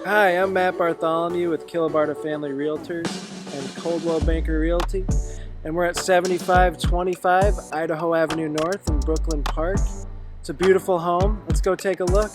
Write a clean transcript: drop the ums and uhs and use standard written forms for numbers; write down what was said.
Hi, I'm Matt Bartholomew with Kilobarta Family Realtors and Coldwell Banker Realty, and we're at 7525 Idaho Avenue North in Brooklyn Park. It's a beautiful home. Let's go take a look.